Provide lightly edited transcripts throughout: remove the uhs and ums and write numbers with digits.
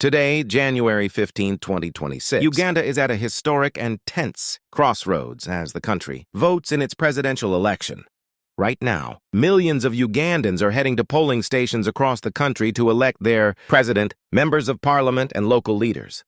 Today, January 15, 2026, Uganda is at a historic and tense crossroads as the country votes in its presidential election. Right now, millions of Ugandans are heading to polling stations across the country to elect their president, members of parliament, and local leaders.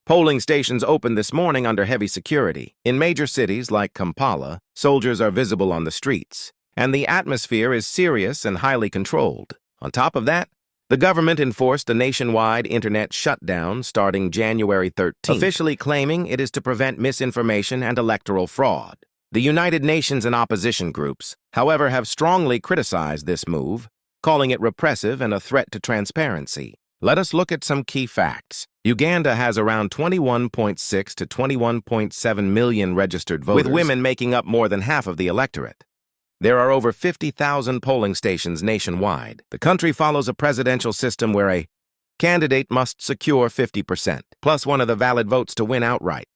Polling stations opened this morning under heavy security. In major cities like Kampala, soldiers are visible on the streets, and the atmosphere is serious and highly controlled. On top of that, the government enforced a nationwide internet shutdown starting January 13th, officially claiming it is to prevent misinformation and electoral fraud. The United Nations and opposition groups, however, have strongly criticized this move, calling it repressive and a threat to transparency. Let us look at some key facts. Uganda has around 21.6 to 21.7 million registered voters, with women making up more than half of the electorate. There are over 50,000 polling stations nationwide. The country follows a presidential system where a candidate must secure 50%, plus one of the valid votes to win outright.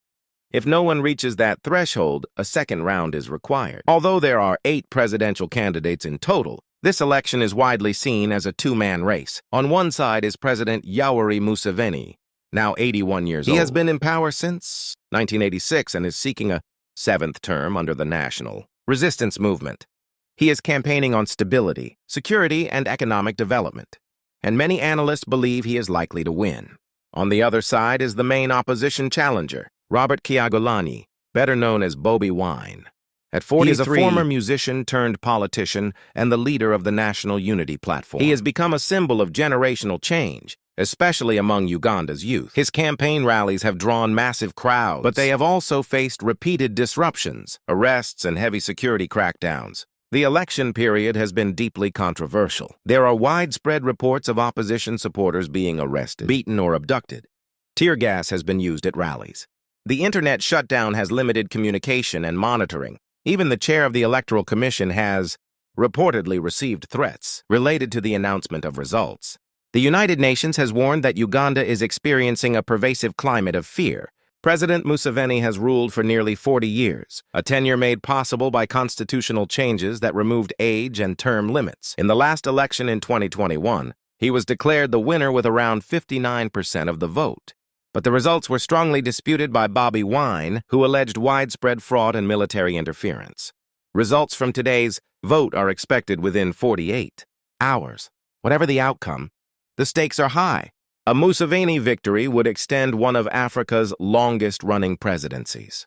If no one reaches that threshold, a second round is required. Although there are 8 presidential candidates in total, this election is widely seen as a two-man race. On one side is President Yoweri Museveni, now 81 years old. He has been in power since 1986 and is seeking a 7th term under the National Resistance Movement. He is campaigning on stability, security, and economic development, and many analysts believe he is likely to win. On the other side is the main opposition challenger, Robert Kyagulanyi, better known as Bobi Wine. At 43, he is a former musician turned politician and the leader of the National Unity Platform. He has become a symbol of generational change, especially among Uganda's youth. His campaign rallies have drawn massive crowds, but they have also faced repeated disruptions, arrests, and heavy security crackdowns. The election period has been deeply controversial. There are widespread reports of opposition supporters being arrested, beaten, or abducted. Tear gas has been used at rallies. The internet shutdown has limited communication and monitoring. Even the chair of the Electoral Commission has reportedly received threats related to the announcement of results. The United Nations has warned that Uganda is experiencing a pervasive climate of fear. President Museveni has ruled for nearly 40 years, a tenure made possible by constitutional changes that removed age and term limits. In the last election in 2021, he was declared the winner with around 59% of the vote. But the results were strongly disputed by Bobi Wine, who alleged widespread fraud and military interference. Results from today's vote are expected within 48 hours. Whatever the outcome, the stakes are high. A Museveni victory would extend one of Africa's longest-running presidencies.